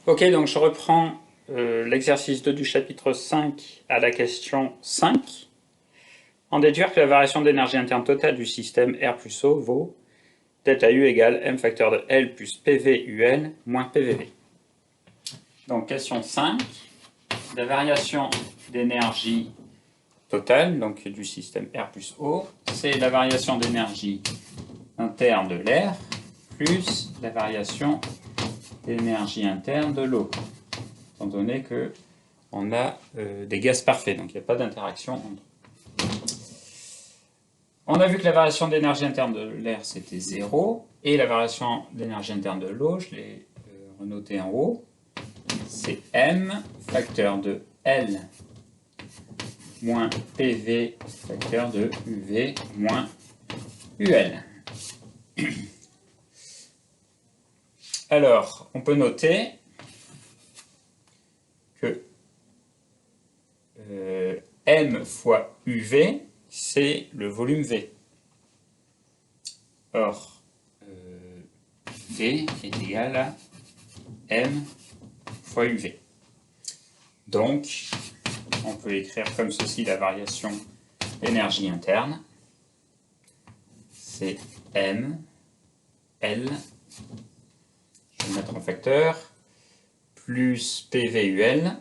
Ok, donc je reprends l'exercice 2 du chapitre 5 à la question 5. En déduire que la variation d'énergie interne totale du système R plus O vaut delta U égale M facteur de L plus PV UL moins PVV. Donc question 5, la variation d'énergie totale donc du système R plus O, c'est la variation d'énergie interne de l'air plus la variation d'énergie interne de l'eau, étant donné que on a des gaz parfaits, donc il n'y a pas d'interaction entre eux. On a vu que la variation d'énergie interne de l'air c'était 0, et la variation d'énergie interne de l'eau, je l'ai renoté en haut, c'est M facteur de L moins PV facteur de UV moins UL. Alors, on peut noter que M fois UV, c'est le volume V. Or, V est égal à M fois UV. Donc, on peut écrire comme ceci la variation d'énergie interne. C'est M, L, je vais mettre en facteur, plus PVUL,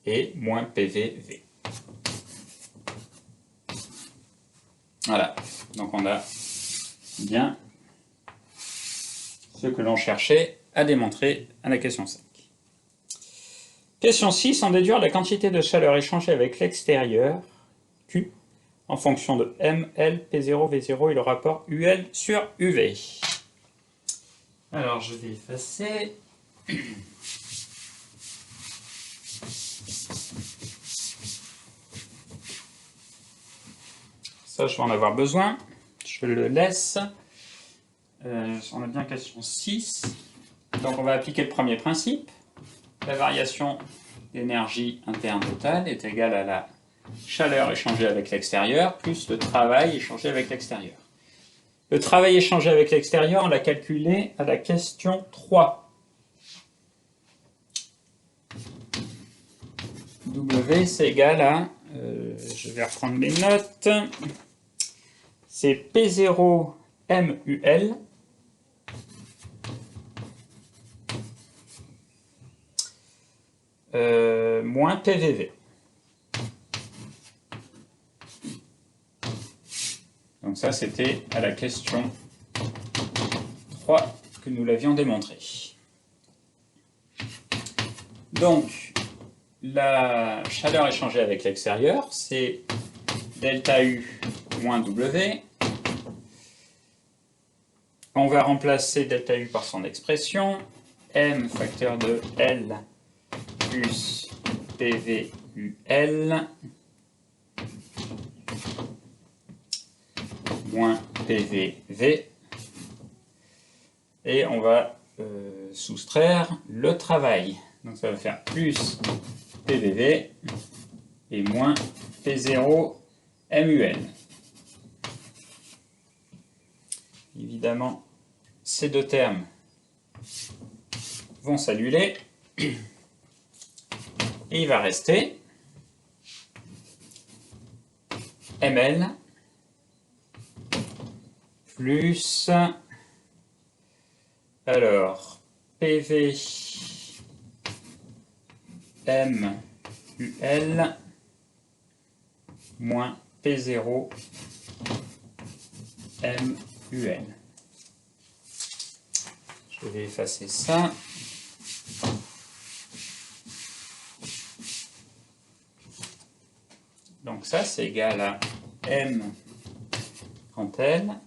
et moins PVV. Voilà, donc on a bien ce que l'on cherchait à démontrer à la question 5. Question 6, en déduire la quantité de chaleur échangée avec l'extérieur, Q, en fonction de M, L, P0, V0 et le rapport UL sur UV. Alors je vais effacer. Ça, je vais en avoir besoin. Je le laisse. On a bien question 6. Donc on va appliquer le premier principe. La variation d'énergie interne totale est égale à la chaleur échangée avec l'extérieur plus le travail échangé avec l'extérieur. Le travail échangé avec l'extérieur, on l'a calculé à la question 3. W, c'est égal à, je vais reprendre mes notes, c'est P0 MUL moins PVV. Donc ça, c'était à la question 3 que nous l'avions démontré. Donc, la chaleur échangée avec l'extérieur, c'est delta U moins W. On va remplacer delta U par son expression, M facteur de L plus PVUL moins PVV. Et on va soustraire le travail. Donc ça va faire plus PVV et moins P0 MUL. Évidemment, ces deux termes vont s'annuler. Et il va rester ML plus, alors, PV MUL moins P0 MUL. Je vais effacer ça. Donc ça, c'est égal à M grand L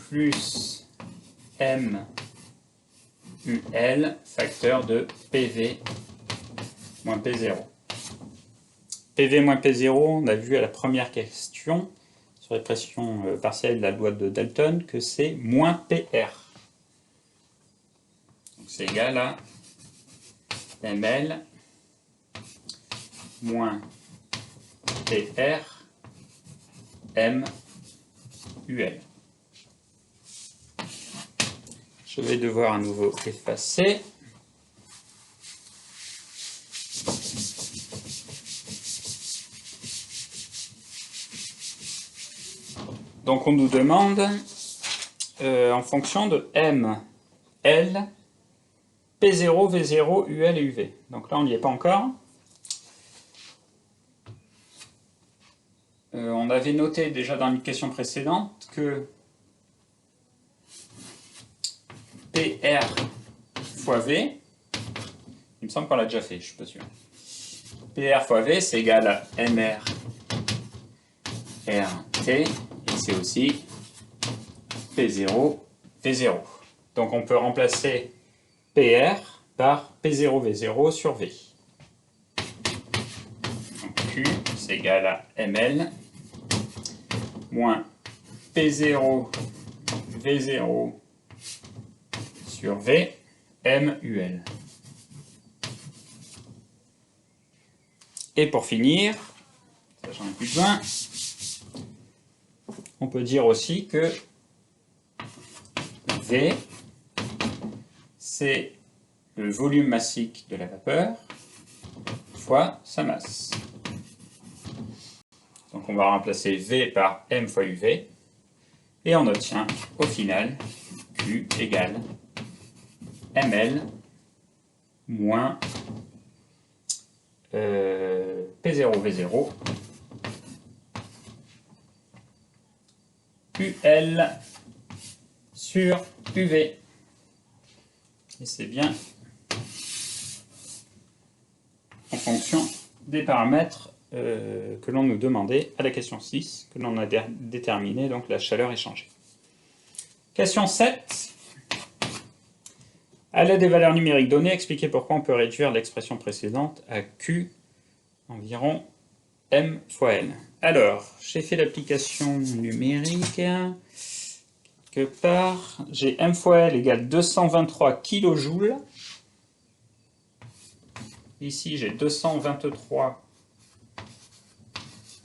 plus M UL facteur de PV moins P0. PV moins P0, on a vu à la première question sur les pressions partielles de la loi de Dalton que c'est moins PR. Donc c'est égal à ML moins PR M UL. Je vais devoir à nouveau effacer. Donc on nous demande, en fonction de M, L, P0, V0, UL et UV. Donc là on n'y est pas encore. On avait noté déjà dans une question précédente que PR fois V, il me semble qu'on l'a déjà fait, je ne suis pas sûr. PR fois V, c'est égal à MR RT, et c'est aussi P0, V0. Donc on peut remplacer PR par P0, V0 sur V. Donc Q, c'est égal à ML moins P0, V0 sur V, MUL. Et pour finir, ça j'en ai plus besoin, on peut dire aussi que V, c'est le volume massique de la vapeur fois sa masse. Donc on va remplacer V par M fois UV, et on obtient au final Q égale ML moins P0V0 UL sur UV. Et c'est bien en fonction des paramètres que l'on nous demandait à la question 6, que l'on a déterminé donc la chaleur échangée. Question 7. À l'aide des valeurs numériques données, expliquez pourquoi on peut réduire l'expression précédente à Q environ M fois L. Alors, j'ai fait l'application numérique. Quelque part, j'ai M fois L égale 223 kJ. Ici, j'ai 223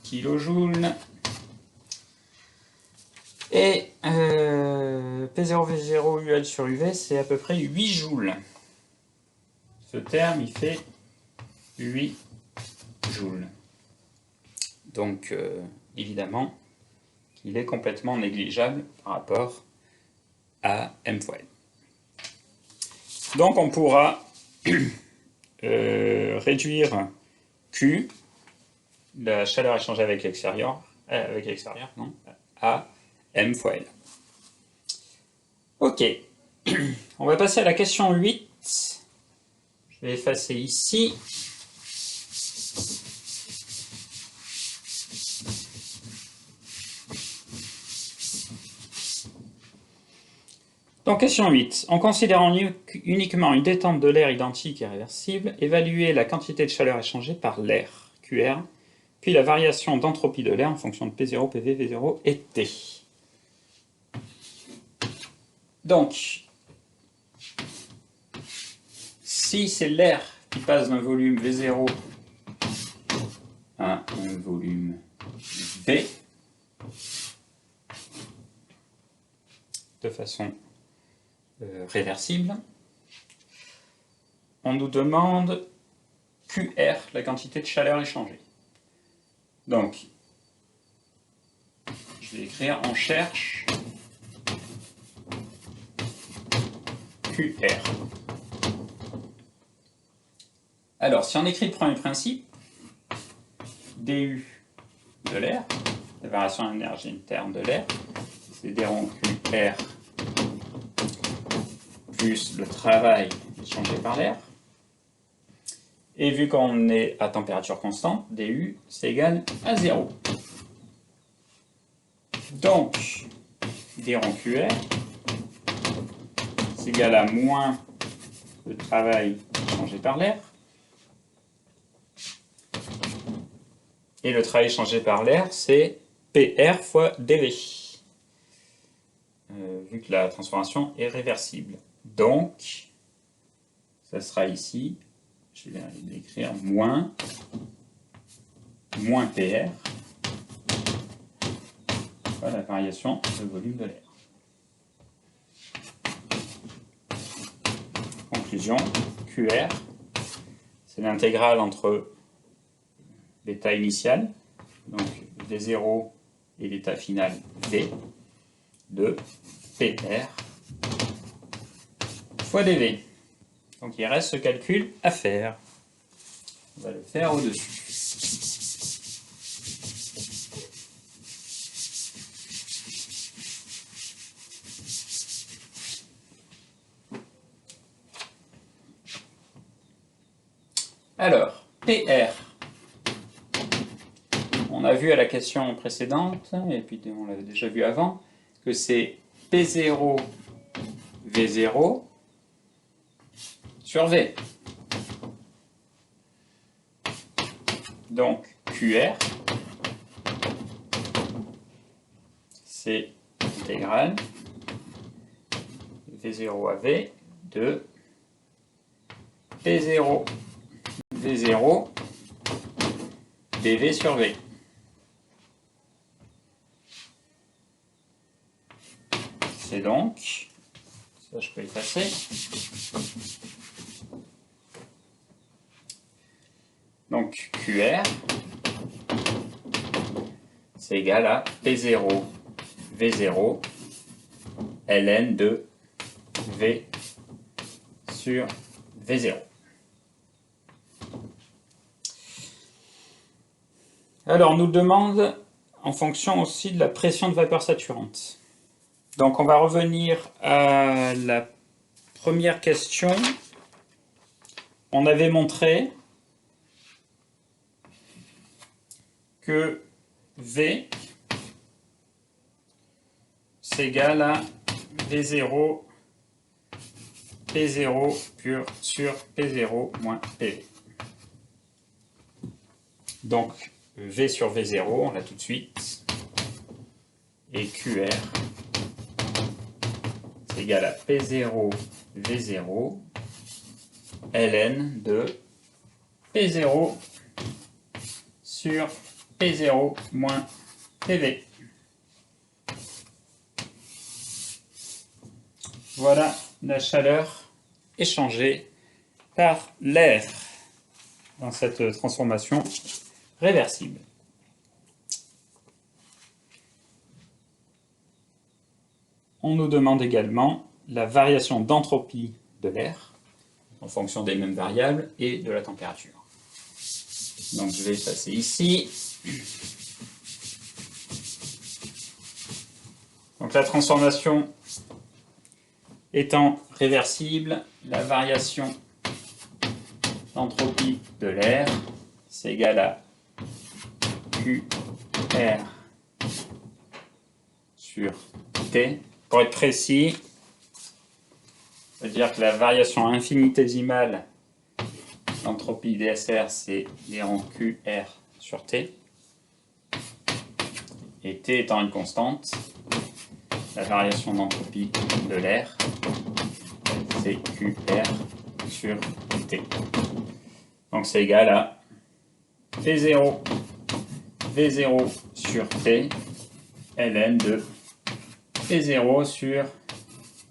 kJ. Et P0V0 UL sur UV, c'est à peu près 8 joules. Ce terme, il fait 8 joules. Donc, évidemment, il est complètement négligeable par rapport à M fois L. Donc, on pourra réduire Q, la chaleur échangée avec l'extérieur, non, à M fois L. Ok, on va passer à la question 8. Je vais effacer ici. Donc question 8. En considérant uniquement une détente de l'air identique et réversible, évaluez la quantité de chaleur échangée par l'air, QR, puis la variation d'entropie de l'air en fonction de P0, PV, V0 et T. Donc, si c'est l'air qui passe d'un volume V0 à un volume V, de façon réversible, on nous demande QR, la quantité de chaleur échangée. Donc, je vais écrire, on cherche QR. Alors, si on écrit le premier principe, dU de l'air, la variation d'énergie interne de l'air, c'est d rond QR plus le travail échangé par l'air. Et vu qu'on est à température constante, dU, c'est égal à 0. Donc, d rond QR, c'est égal à moins le travail échangé par l'air. Et le travail échangé par l'air, c'est PR fois dV, vu que la transformation est réversible. Donc, ça sera ici, je vais l'écrire, moins PR, fois la variation de volume de l'air. conclusion, QR, c'est l'intégrale entre l'état initial, donc V0 et l'état final V, de PR fois dV. Donc il reste ce calcul à faire. On va le faire au-dessus. Alors, PR. On a vu à la question précédente, et puis on l'avait déjà vu avant, que c'est P0 V0 sur V. Donc QR, c'est l'intégrale V0 à V de P0 V0 dV sur V. C'est donc, ça je peux effacer, donc QR, c'est égal à P0 V0 ln de V sur V0. Alors, on nous demande en fonction aussi de la pression de vapeur saturante. Donc, on va revenir à la première question. On avait montré que V c'est égal à V0 P0 pur sur P0 moins PV. Donc, V sur V0, on l'a tout de suite. Et QR, c'est égal à P0 V0 ln de P0 sur P0 moins PV. Voilà la chaleur échangée par l'air dans cette transformation réversible. On nous demande également la variation d'entropie de l'air en fonction des mêmes variables et de la température. Donc je vais effacer ici. Donc la transformation étant réversible, la variation d'entropie de l'air, c'est égal à QR sur T. Pour être précis, ça veut dire que la variation infinitésimale d'entropie DSR, c'est l'errant QR sur T. Et T étant une constante, la variation d'entropie de l'air, c'est QR sur T. Donc c'est égal à P0 V0 sur T ln de P0 sur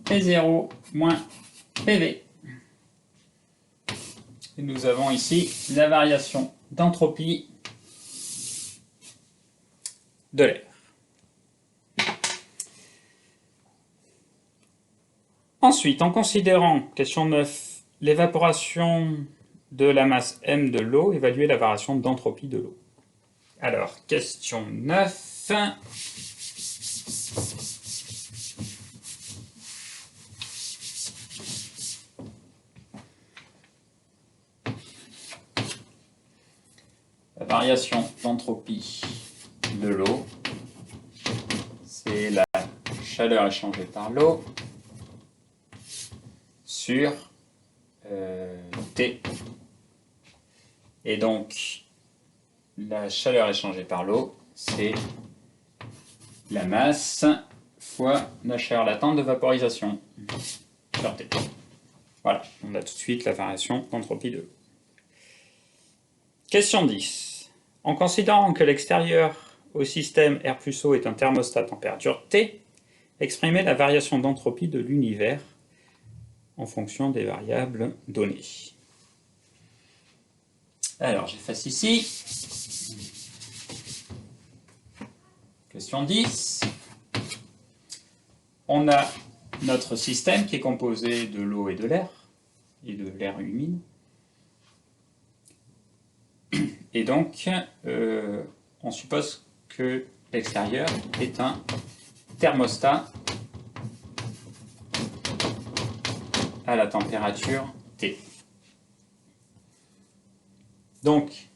P0 moins PV. Et nous avons ici la variation d'entropie de l'air. Ensuite, en considérant, question 9, l'évaporation de la masse M de l'eau, évaluer la variation d'entropie de l'eau. Alors, question 9. La variation d'entropie de l'eau, c'est la chaleur échangée par l'eau sur T. Et donc, la chaleur échangée par l'eau, c'est la masse fois la chaleur latente de vaporisation sur T. Voilà, on a tout de suite la variation d'entropie de l'eau. Question 10. En considérant que l'extérieur au système R plus O est un thermostat à température T, exprimez la variation d'entropie de l'univers en fonction des variables données. Alors, j'efface ici. Question 10. On a notre système qui est composé de l'eau et de l'air humide. Et donc, on suppose que l'extérieur est un thermostat à la température T. Donc,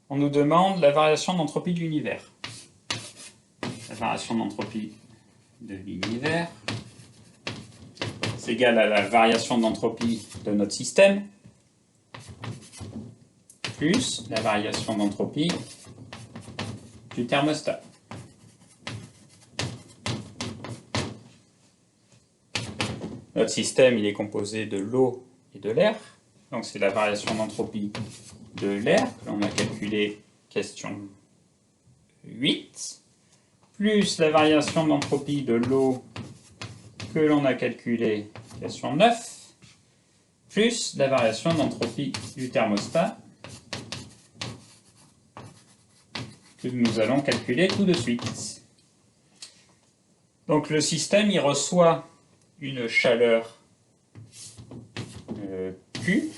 on nous demande la variation d'entropie de l'univers. La variation d'entropie de l'univers, c'est égal à la variation d'entropie de notre système, plus la variation d'entropie du thermostat. Notre système, il est composé de l'eau et de l'air. Donc c'est la variation d'entropie de l'air que l'on a calculé question 8, plus la variation d'entropie de l'eau que l'on a calculé question 9, plus la variation d'entropie du thermostat que nous allons calculer tout de suite. Donc le système, il reçoit une chaleur Q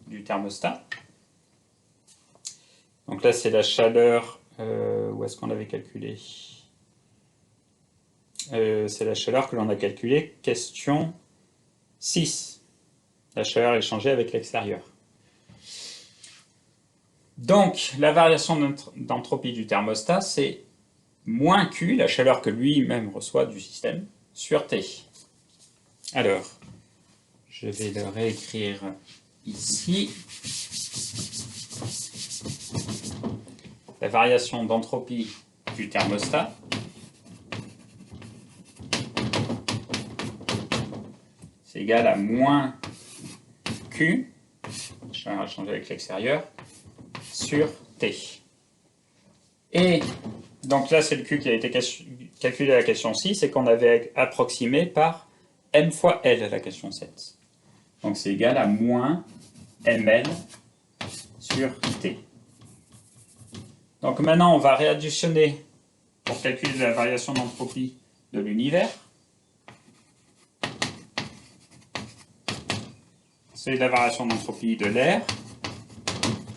du thermostat. Donc là, c'est la chaleur, où est-ce qu'on l'avait calculé? C'est la chaleur que l'on a calculée, question 6. La chaleur échangée avec l'extérieur. Donc, la variation d'entropie du thermostat, c'est moins Q, la chaleur que lui-même reçoit du système, sur T. Alors, je vais le réécrire ici. La variation d'entropie du thermostat c'est égal à moins Q, chaleur échangée avec l'extérieur, sur T. Et donc là, c'est le Q qui a été calculé à la question 6 et qu'on avait approximé par M fois L à la question 7. Donc c'est égal à moins ML sur T. Donc maintenant, on va réadditionner pour calculer la variation d'entropie de l'univers. C'est la variation d'entropie de l'air,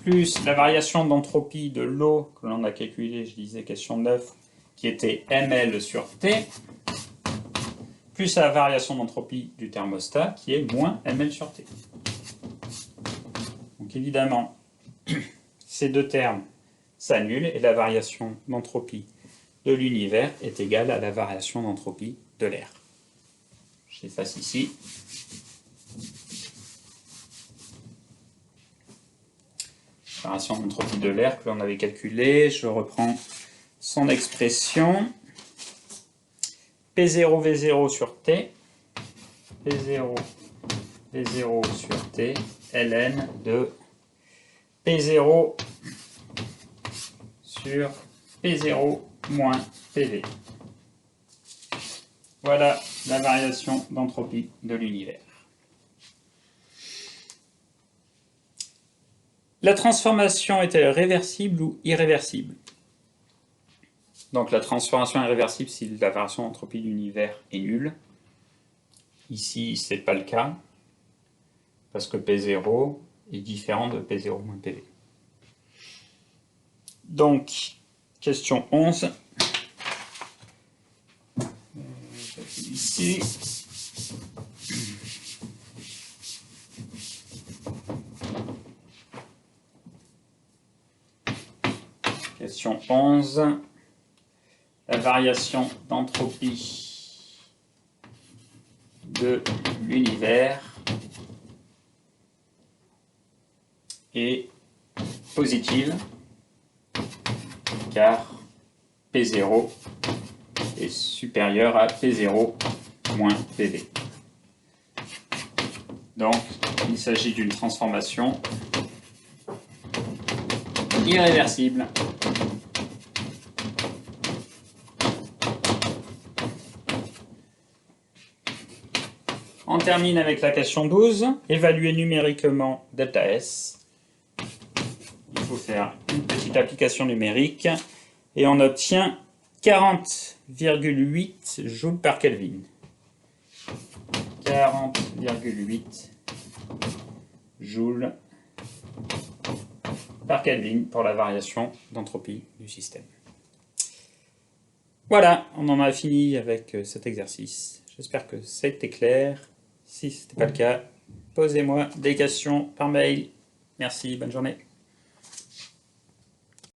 plus la variation d'entropie de l'eau que l'on a calculée, je disais question 9, qui était ML sur T, plus la variation d'entropie du thermostat, qui est moins ML sur T. Donc évidemment, ces deux termes s'annulent et la variation d'entropie de l'univers est égale à la variation d'entropie de l'air. J'efface ici. Variation d'entropie de l'air que l'on avait calculée, je reprends son expression. P0 V0 sur T, P0 V0 sur T, ln de P0 sur P0 moins PV. Voilà la variation d'entropie de l'univers. La transformation est-elle réversible ou irréversible? Donc la transformation est réversible si la variation d'entropie de l'univers est nulle. Ici, ce n'est pas le cas, parce que P0 est différent de P0 moins PV. Donc, question 11. Ici. Question 11. La variation d'entropie de l'univers est positive car P0 est supérieur à P0 moins PV. Donc, il s'agit d'une transformation irréversible. On termine avec la question 12. Évaluer numériquement delta S. Il faut faire une petite application numérique et on obtient 40,8 joules par Kelvin. 40,8 joules par Kelvin pour la variation d'entropie du système. Voilà, on en a fini avec cet exercice. J'espère que c'était clair. Si ce n'était pas le cas, posez-moi des questions par mail. Merci, bonne journée.